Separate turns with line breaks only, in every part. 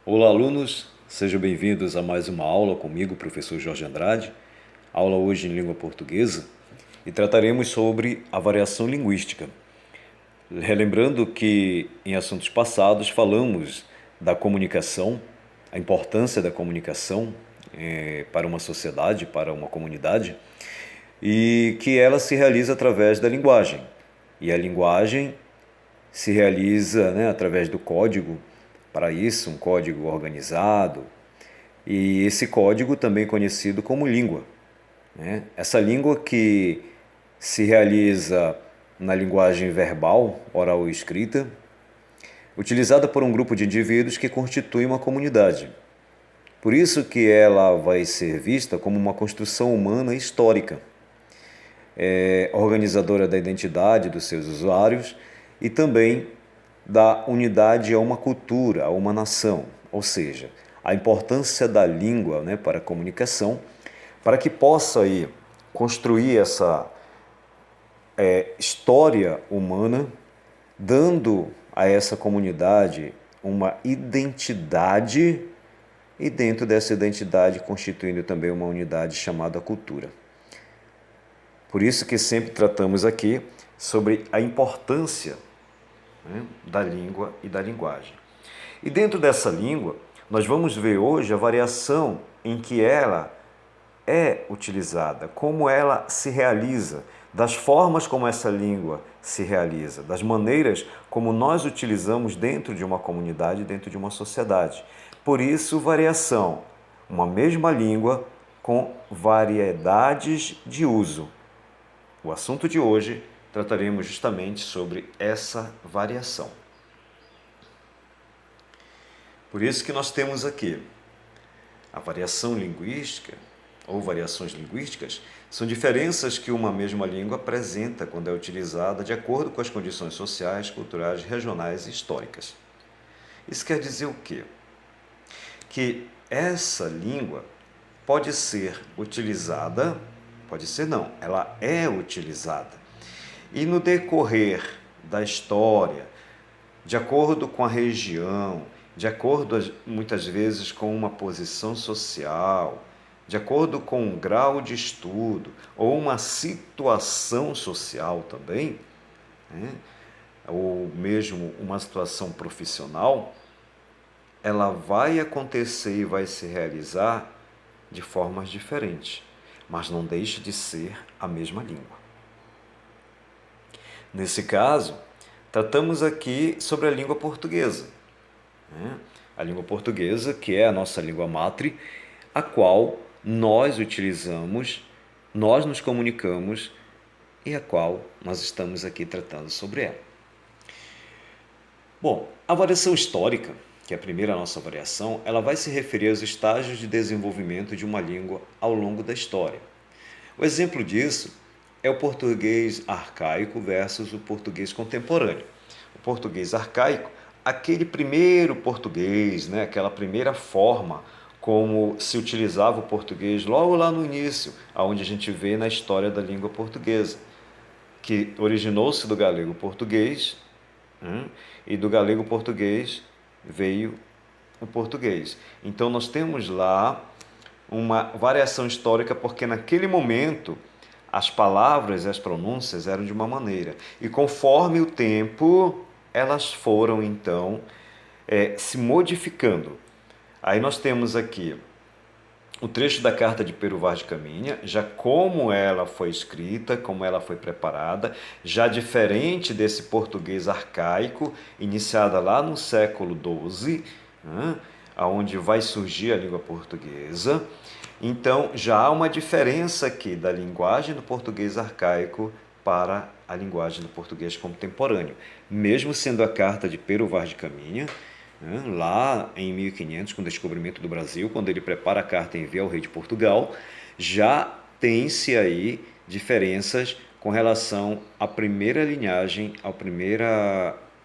Olá, alunos, sejam bem-vindos a mais uma aula comigo, professor Jorge Andrade. Aula hoje em língua portuguesa e trataremos sobre a variação linguística. Relembrando que em assuntos passados falamos da comunicação, a importância da comunicação para uma sociedade, para uma comunidade, e que ela se realiza através da linguagem. E a linguagem se realiza, através do código, para isso, um código organizado, e esse código também conhecido como língua. Essa língua que se realiza na linguagem verbal, oral e escrita, utilizada por um grupo de indivíduos que constitui uma comunidade. Por isso que ela vai ser vista como uma construção humana histórica, organizadora da identidade dos seus usuários e também da unidade a uma cultura, a uma nação, ou seja, a importância da língua para a comunicação, para que possa aí construir essa história humana, dando a essa comunidade uma identidade e dentro dessa identidade constituindo também uma unidade chamada cultura. Por isso que sempre tratamos aqui sobre a importância da língua e da linguagem. E dentro dessa língua, nós vamos ver hoje a variação em que ela é utilizada, como ela se realiza, das formas como essa língua se realiza, das maneiras como nós utilizamos dentro de uma comunidade, dentro de uma sociedade. Por isso, variação, uma mesma língua com variedades de uso. O assunto de hoje trataremos justamente sobre essa variação. Por isso que nós temos aqui a variação linguística ou variações linguísticas são diferenças que uma mesma língua apresenta quando é utilizada de acordo com as condições sociais, culturais, regionais e históricas. Isso quer dizer o quê? Que essa língua pode ser utilizada, pode ser não, ela é utilizada. E no decorrer da história, de acordo com a região, de acordo muitas vezes com uma posição social, de acordo com um grau de estudo ou uma situação social também, ou mesmo uma situação profissional, ela vai acontecer e vai se realizar de formas diferentes, mas não deixa de ser a mesma língua. Nesse caso, tratamos aqui sobre a língua portuguesa. A língua portuguesa, que é a nossa língua matre, a qual nós utilizamos, nós nos comunicamos e a qual nós estamos aqui tratando sobre ela. Bom, a variação histórica, que é a primeira nossa variação, ela vai se referir aos estágios de desenvolvimento de uma língua ao longo da história. O exemplo disso é o português arcaico versus o português contemporâneo. O português arcaico, aquele primeiro português, aquela primeira forma como se utilizava o português logo lá no início, onde a gente vê na história da língua portuguesa, que originou-se do galego português, e do galego português veio o português. Então nós temos lá uma variação histórica, porque naquele momento as palavras e as pronúncias eram de uma maneira. E conforme o tempo, elas foram, então, se modificando. Aí nós temos aqui o trecho da carta de Pero Vaz de Caminha, já como ela foi escrita, como ela foi preparada, já diferente desse português arcaico, iniciada lá no século XII, onde vai surgir a língua portuguesa. Então, já há uma diferença aqui da linguagem do português arcaico para a linguagem do português contemporâneo. Mesmo sendo a carta de Pero Vaz de Caminha, lá em 1500, com o descobrimento do Brasil, quando ele prepara a carta e envia ao rei de Portugal, já tem-se aí diferenças com relação à primeira linhagem,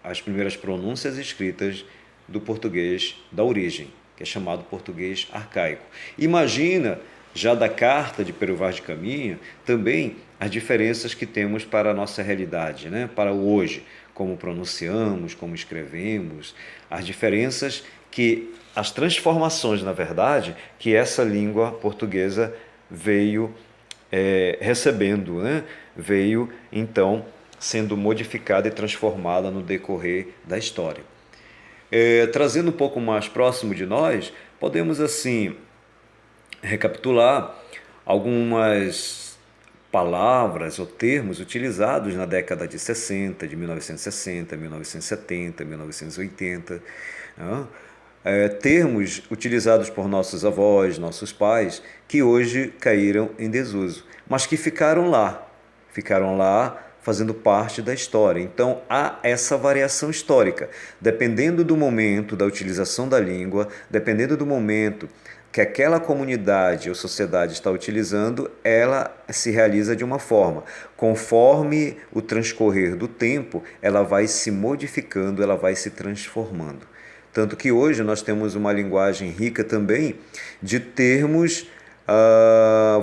às primeiras pronúncias escritas do português da origem, que é chamado português arcaico. Imagina, já da carta de Pero Vaz de Caminha, também as diferenças que temos para a nossa realidade, para o hoje, como pronunciamos, como escrevemos, as diferenças que as transformações, na verdade, que essa língua portuguesa veio recebendo, né? Veio, então, sendo modificada e transformada no decorrer da história. Trazendo um pouco mais próximo de nós, podemos, assim, recapitular algumas palavras ou termos utilizados na década de 60, de 1960, 1970, 1980. Né? Termos utilizados por nossos avós, nossos pais, que hoje caíram em desuso, mas que ficaram lá fazendo parte da história. Então há essa variação histórica, dependendo do momento da utilização da língua, dependendo do momento que aquela comunidade ou sociedade está utilizando, ela se realiza de uma forma. Conforme o transcorrer do tempo, ela vai se modificando, ela vai se transformando. Tanto que hoje nós temos uma linguagem rica também de termos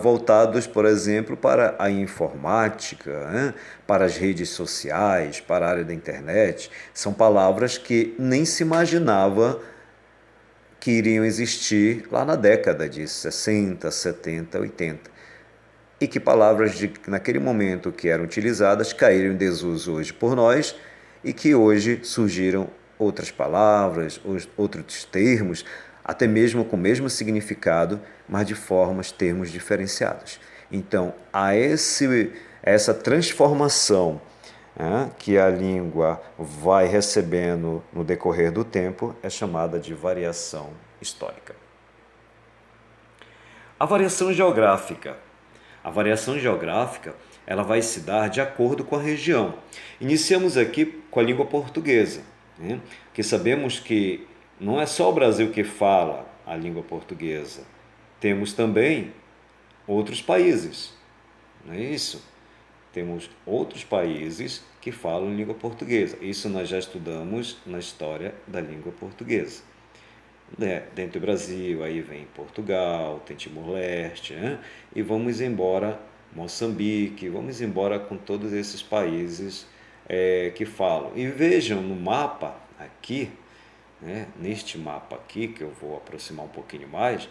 voltados, por exemplo, para a informática, né? Para as redes sociais, para a área da internet. São palavras que nem se imaginava que iriam existir lá na década de 60, 70, 80. E que palavras naquele momento que eram utilizadas caíram em desuso hoje por nós e que hoje surgiram outras palavras, outros termos, até mesmo com o mesmo significado, mas de termos diferenciados. Então, essa transformação que a língua vai recebendo no decorrer do tempo é chamada de variação histórica. A variação geográfica. A variação geográfica ela vai se dar de acordo com a região. Iniciamos aqui com a língua portuguesa, né? Que sabemos que não é só o Brasil que fala a língua portuguesa. Temos também outros países, não é isso? Temos outros países que falam língua portuguesa. Isso nós já estudamos na história da língua portuguesa. Dentro do Brasil, aí vem Portugal, tem Timor-Leste, né? E vamos embora Moçambique, vamos embora com todos esses países que falam. E vejam no mapa aqui, né? Neste mapa aqui, que eu vou aproximar um pouquinho mais,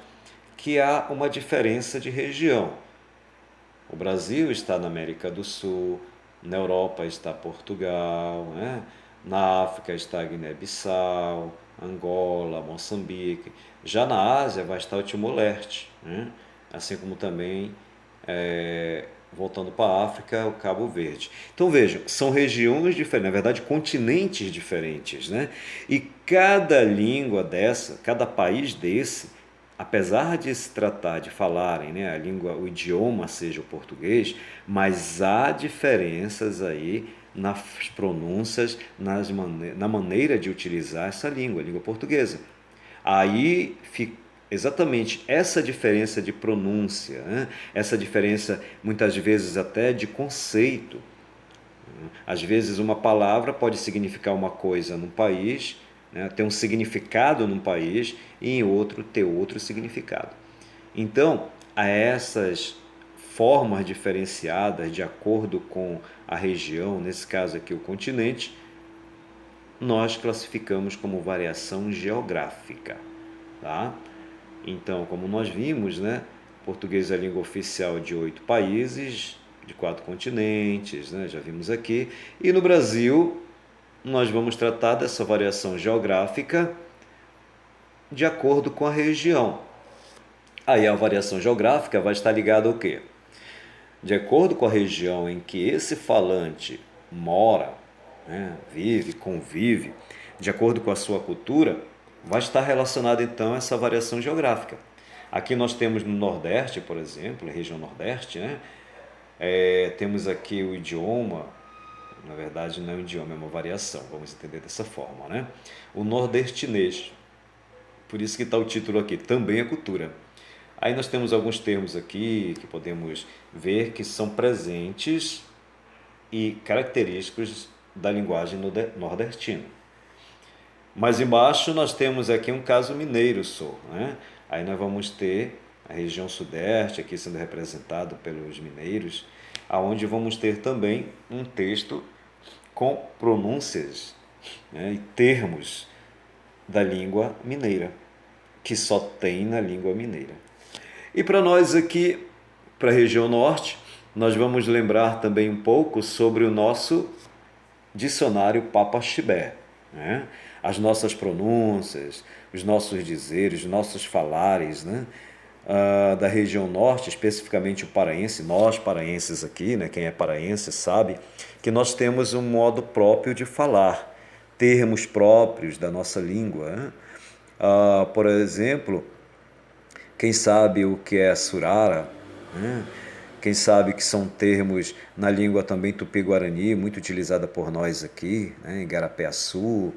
que há uma diferença de região. O Brasil está na América do Sul, na Europa está Portugal, né? Na África está Guiné-Bissau, Angola, Moçambique. Já na Ásia vai estar o Timor-Leste, né? Assim como também, voltando para a África, o Cabo Verde. Então vejam, são regiões diferentes, na verdade continentes diferentes, né? E cada língua dessa, cada país desse, apesar de se tratar de falarem, né, a língua, o idioma seja o português, mas há diferenças aí nas pronúncias, na maneira de utilizar essa língua, a língua portuguesa. Aí fica exatamente essa diferença de pronúncia, né? Essa diferença muitas vezes até de conceito. Às vezes uma palavra pode significar uma coisa num país, né, ter um significado num país e em outro ter outro significado. Então, a essas formas diferenciadas de acordo com a região, nesse caso aqui o continente, nós classificamos como variação geográfica, tá? Então, como nós vimos, né, português é a língua oficial de 8 países, de 4 continentes, né, já vimos aqui, e no Brasil nós vamos tratar dessa variação geográfica de acordo com a região. Aí a variação geográfica vai estar ligada ao quê? De acordo com a região em que esse falante mora, né, vive, convive, de acordo com a sua cultura, vai estar relacionada então essa variação geográfica. Aqui nós temos no Nordeste, por exemplo, a região Nordeste, né, temos aqui o idioma, na verdade não é um idioma, é uma variação, vamos entender dessa forma, né? O nordestinês, por isso que está o título aqui, também é cultura. Aí nós temos alguns termos aqui que podemos ver que são presentes e característicos da linguagem nordestina. Mais embaixo nós temos aqui um caso mineiro só, né? Aí nós vamos ter a região sudeste aqui sendo representado pelos mineiros, aonde vamos ter também um texto com pronúncias, né, e termos da língua mineira. que só tem na língua mineira. E para nós aqui, para a região norte, nós vamos lembrar também um pouco sobre o nosso dicionário Papa Chibé, né? As nossas pronúncias, os nossos dizeres, os nossos falares, né? Da região norte, especificamente o paraense, nós paraenses aqui, né? Quem é paraense sabe que nós temos um modo próprio de falar, termos próprios da nossa língua, né? Por exemplo, quem sabe o que é surara, né? Quem sabe que são termos na língua também tupi-guarani, muito utilizada por nós aqui, né? Em Garapé-Açu,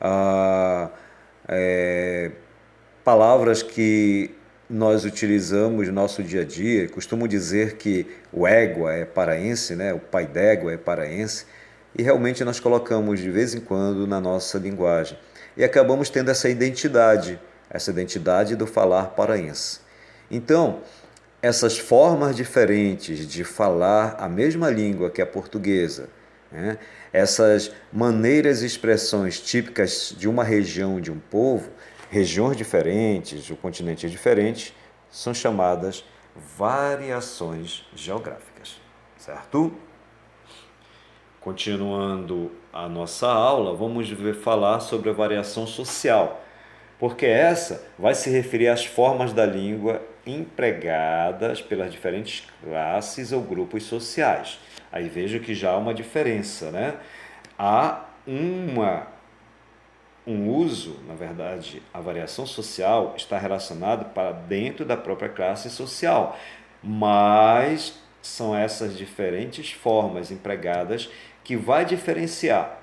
ah, é, palavras que nós utilizamos no nosso dia a dia. Costumo dizer que o égua é paraense, né? O pai d'égua é paraense, e realmente nós colocamos de vez em quando na nossa linguagem. E acabamos tendo essa identidade do falar paraense. Então, essas formas diferentes de falar a mesma língua que a portuguesa, né? Essas maneiras e expressões típicas de uma região, de um povo, regiões diferentes, o continente é diferente, são chamadas variações geográficas, certo? Continuando a nossa aula, vamos falar sobre a variação social, porque essa vai se referir às formas da língua empregadas pelas diferentes classes ou grupos sociais. Aí veja que já há uma diferença, né? Há um uso, na verdade, a variação social está relacionada para dentro da própria classe social, mas são essas diferentes formas empregadas que vai diferenciar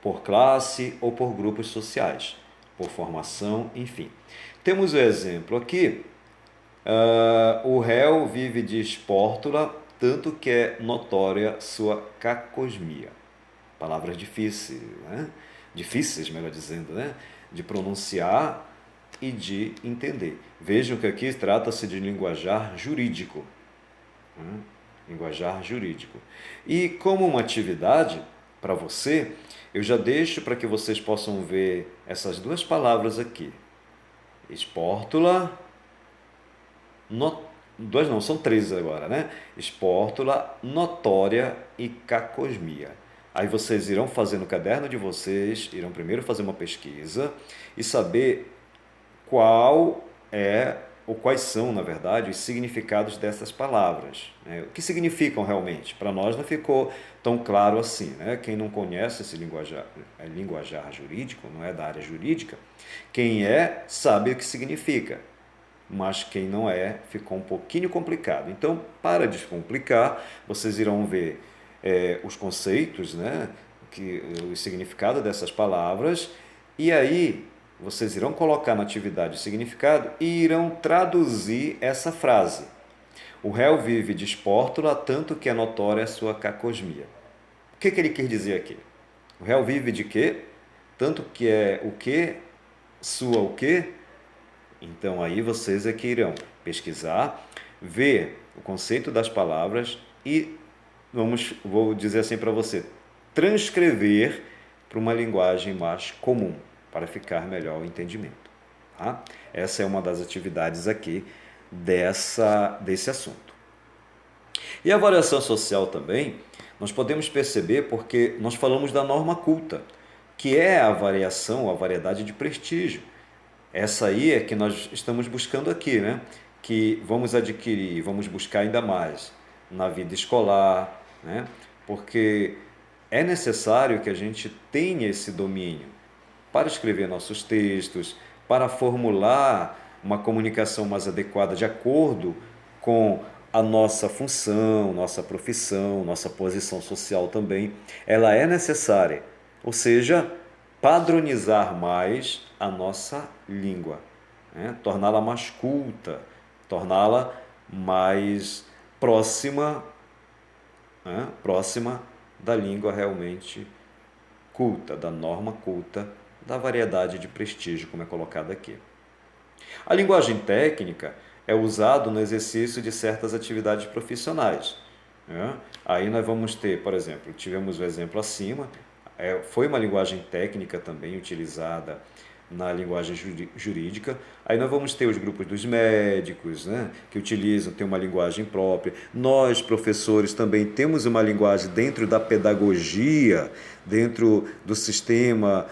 por classe ou por grupos sociais, por formação, enfim. Temos o exemplo aqui, o réu vive de espórtula, tanto que é notória sua cacosmia. Palavras difíceis, né? Difíceis, melhor dizendo, né? De pronunciar e de entender. Vejam que aqui trata-se de linguajar jurídico. Né? Linguajar jurídico. E como uma atividade para você, eu já deixo para que vocês possam ver essas duas palavras aqui. Espórtula, duas não, são três agora, né? Espórtula, notória e cacosmia. Aí vocês irão fazer no caderno de vocês, irão primeiro fazer uma pesquisa e saber qual é ou quais são, na verdade, os significados dessas palavras, né? O que significam realmente? Para nós não ficou tão claro assim, né? Quem não conhece esse linguajar jurídico, não é da área jurídica, quem é sabe o que significa, mas quem não é, ficou um pouquinho complicado. Então, para descomplicar, vocês irão ver os conceitos, né? O significado dessas palavras, e aí vocês irão colocar na atividade o significado e irão traduzir essa frase. O réu vive de espórtula, tanto que é notória a sua cacosmia. O que ele quer dizer aqui? O réu vive de quê? Tanto que é o quê? Sua o quê? Então aí vocês é que irão pesquisar, ver o conceito das palavras e vou dizer assim para você, transcrever para uma linguagem mais comum, para ficar melhor o entendimento. Tá? Essa é uma das atividades aqui desse assunto. E a variação social também, nós podemos perceber porque nós falamos da norma culta, que é a variação, a variedade de prestígio. Essa aí é que nós estamos buscando aqui, né? Que vamos adquirir, vamos buscar ainda mais na vida escolar, né? Porque é necessário que a gente tenha esse domínio para escrever nossos textos, para formular uma comunicação mais adequada de acordo com a nossa função, nossa profissão, nossa posição social também. Ela é necessária, ou seja, padronizar mais a nossa língua, né? Torná-la mais culta, torná-la mais próxima, né? Próxima da língua realmente culta, da norma culta, da variedade de prestígio, como é colocado aqui. A linguagem técnica é usada no exercício de certas atividades profissionais, né? Aí nós vamos ter, por exemplo, tivemos o exemplo acima, foi uma linguagem técnica também utilizada na linguagem jurídica. Aí nós vamos ter os grupos dos médicos, né, que utilizam, tem uma linguagem própria. Nós, professores, também temos uma linguagem dentro da pedagogia, dentro do sistema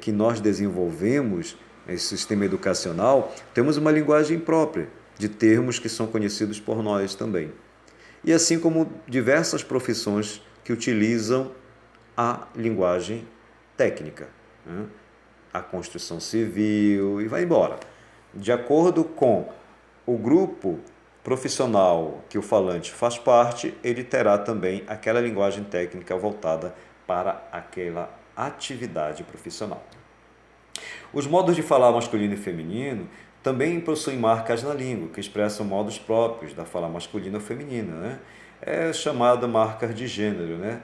que nós desenvolvemos, esse sistema educacional, temos uma linguagem própria, de termos que são conhecidos por nós também. E assim como diversas profissões que utilizam a linguagem técnica, né? A construção civil e vai embora. De acordo com o grupo profissional que o falante faz parte, ele terá também aquela linguagem técnica voltada para aquela atividade profissional. Os modos de falar masculino e feminino também possuem marcas na língua, que expressam modos próprios da fala masculina ou feminina, né? É chamada marcas de gênero, né?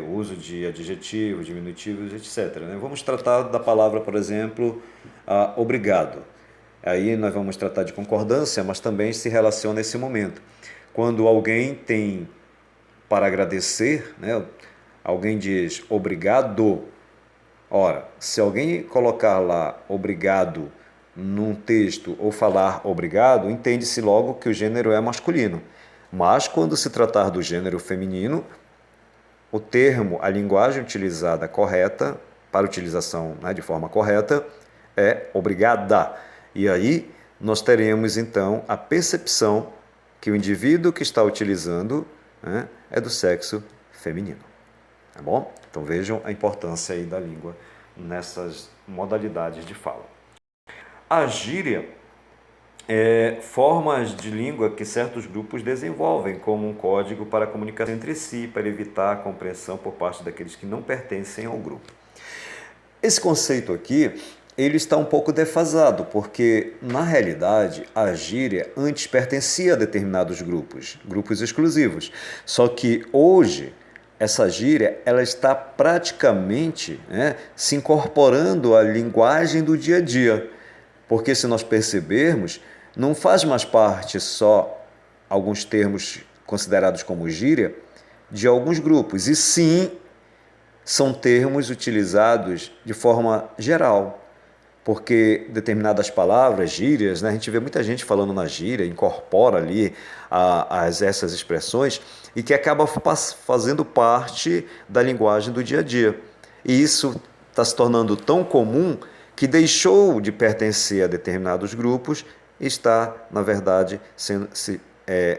O uso de adjetivos, diminutivos, etc, né? Vamos tratar da palavra, por exemplo, obrigado. Aí nós vamos tratar de concordância, mas também se relaciona a esse momento. Quando alguém tem para agradecer, né? Alguém diz obrigado. Ora, se alguém colocar lá obrigado num texto ou falar obrigado, entende-se logo que o gênero é masculino. Mas quando se tratar do gênero feminino, o termo, a linguagem utilizada correta, para utilização, né, de forma correta, é obrigada. E aí nós teremos então a percepção que o indivíduo que está utilizando, né, é do sexo feminino. Tá bom? Então vejam a importância aí da língua nessas modalidades de fala. A gíria é formas de língua que certos grupos desenvolvem como um código para a comunicação entre si, para evitar a compreensão por parte daqueles que não pertencem ao grupo. Esse conceito aqui, ele está um pouco defasado, porque, na realidade, a gíria antes pertencia a determinados grupos exclusivos. Só que hoje, essa gíria ela está praticamente, né, se incorporando à linguagem do dia a dia. Porque se nós percebermos, não faz mais parte só alguns termos considerados como gíria de alguns grupos, e sim são termos utilizados de forma geral. Porque determinadas palavras, gírias, né, a gente vê muita gente falando na gíria, incorpora ali essas expressões e que acaba fazendo parte da linguagem do dia a dia. E isso está se tornando tão comum que deixou de pertencer a determinados grupos e está, na verdade,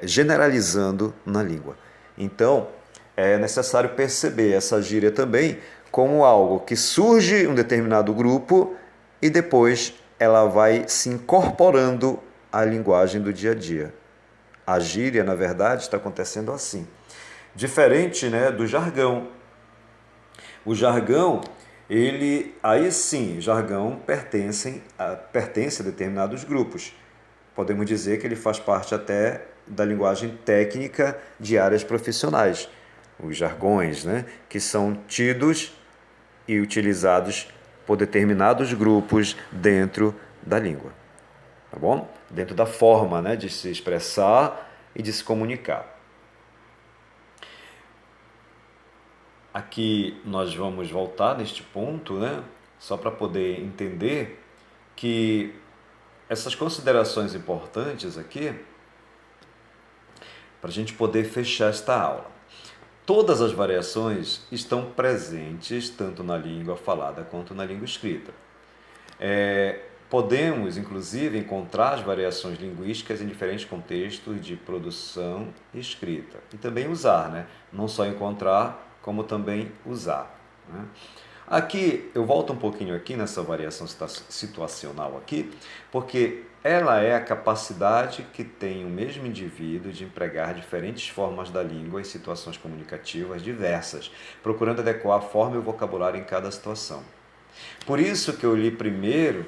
generalizando na língua. Então, é necessário perceber essa gíria também como algo que surge em um determinado grupo e depois ela vai se incorporando à linguagem do dia a dia. A gíria, na verdade, está acontecendo assim. Diferente, né, do jargão. O jargão, aí sim, jargão pertence a determinados grupos. Podemos dizer que ele faz parte até da linguagem técnica de áreas profissionais. Os jargões, né, que são tidos e utilizados por determinados grupos dentro da língua. Tá bom? Dentro da forma, né, de se expressar e de se comunicar. Aqui nós vamos voltar neste ponto, né, só para poder entender que essas considerações importantes aqui, para a gente poder fechar esta aula. Todas as variações estão presentes tanto na língua falada quanto na língua escrita. Podemos, inclusive, encontrar as variações linguísticas em diferentes contextos de produção e escrita. E também usar, né? Não só encontrar, como também usar, né? Aqui, eu volto um pouquinho aqui nessa variação situacional aqui, porque ela é a capacidade que tem o mesmo indivíduo de empregar diferentes formas da língua em situações comunicativas diversas, procurando adequar a forma e o vocabulário em cada situação. Por isso que eu li primeiro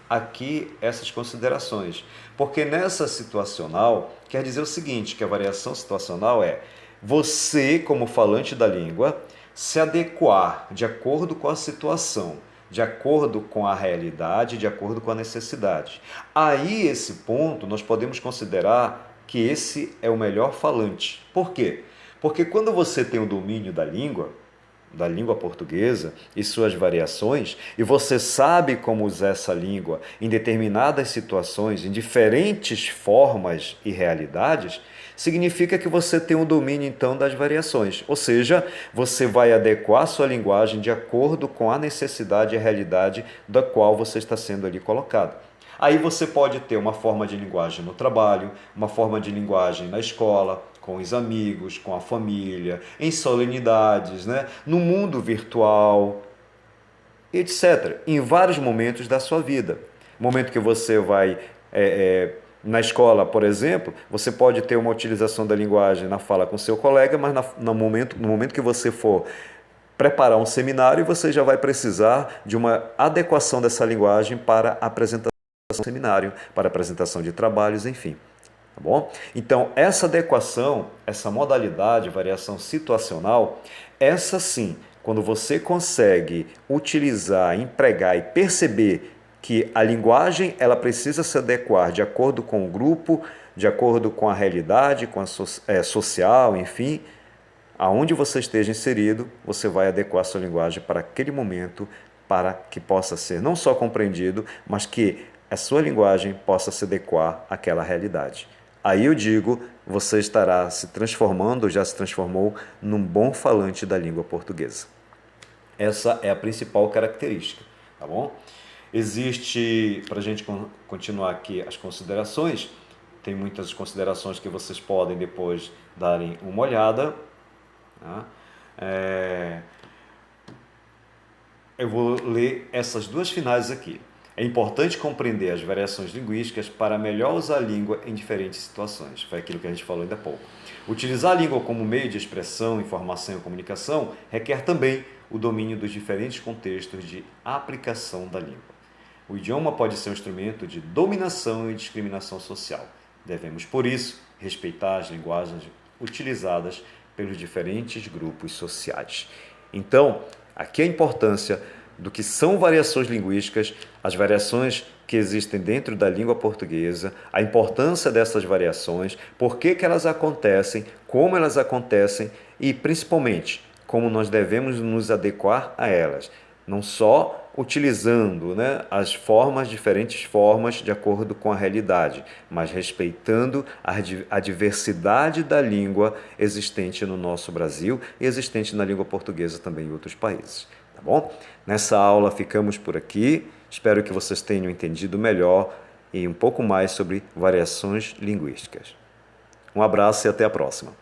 aqui essas considerações, porque nessa situacional quer dizer o seguinte, que a variação situacional é você, como falante da língua, se adequar de acordo com a situação, de acordo com a realidade, de acordo com a necessidade. Aí, esse ponto, nós podemos considerar que esse é o melhor falante. Por quê? Porque quando você tem o domínio da língua, da língua portuguesa e suas variações, e você sabe como usar essa língua em determinadas situações, em diferentes formas e realidades, significa que você tem um domínio então das variações, ou seja, você vai adequar sua linguagem de acordo com a necessidade e a realidade da qual você está sendo ali colocado. Aí você pode ter uma forma de linguagem no trabalho, uma forma de linguagem na escola, com os amigos, com a família, em solenidades, né? No mundo virtual, etc. Em vários momentos da sua vida. Momento que você vai na escola, por exemplo, você pode ter uma utilização da linguagem na fala com seu colega, mas no momento que você for preparar um seminário, você já vai precisar de uma adequação dessa linguagem para a apresentação do seminário, para a apresentação de trabalhos, enfim. Tá bom? Então, essa adequação, essa modalidade, variação situacional, essa sim, quando você consegue utilizar, empregar e perceber que a linguagem ela precisa se adequar de acordo com o grupo, de acordo com a realidade, com a social, enfim, aonde você esteja inserido, você vai adequar a sua linguagem para aquele momento, para que possa ser não só compreendido, mas que a sua linguagem possa se adequar àquela realidade. Aí eu digo, você estará se transformando, já se transformou, num bom falante da língua portuguesa. Essa é a principal característica, tá bom? Existe, para a gente continuar aqui as considerações, tem muitas considerações que vocês podem depois darem uma olhada. Tá? Eu vou ler essas duas finais aqui. É importante compreender as variações linguísticas para melhor usar a língua em diferentes situações. Foi aquilo que a gente falou ainda há pouco. Utilizar a língua como meio de expressão, informação e comunicação requer também o domínio dos diferentes contextos de aplicação da língua. O idioma pode ser um instrumento de dominação e discriminação social. Devemos, por isso, respeitar as linguagens utilizadas pelos diferentes grupos sociais. Então, aqui a importância do que são variações linguísticas, as variações que existem dentro da língua portuguesa, a importância dessas variações, por que elas acontecem, como elas acontecem e, principalmente, como nós devemos nos adequar a elas. Não só utilizando as diferentes formas de acordo com a realidade, mas respeitando a diversidade da língua existente no nosso Brasil e existente na língua portuguesa também em outros países. Tá bom? Nessa aula ficamos por aqui. Espero que vocês tenham entendido melhor e um pouco mais sobre variações linguísticas. Um abraço e até a próxima.